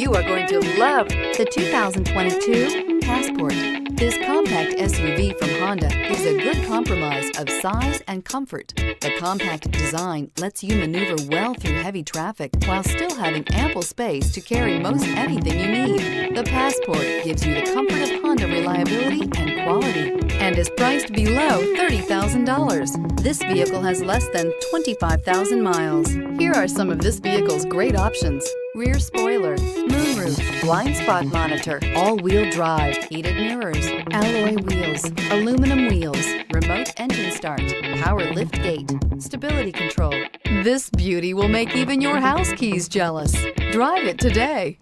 You are going to love the 2022 Passport. This compact SUV from Honda is a good compromise of size and comfort. The compact design lets you maneuver well through heavy traffic while still having ample space to carry most anything you need. The Passport gives you the comfort of Honda reliability and quality and is priced below $30,000. This vehicle has less than 25,000 miles. Here are some of this vehicle's great options: rear spoiler, moonroof, blind spot monitor, all-wheel drive, heated mirrors, alloy wheels, aluminum wheels, remote engine start, power lift gate, stability control. This beauty will make even your house keys jealous. Drive it today.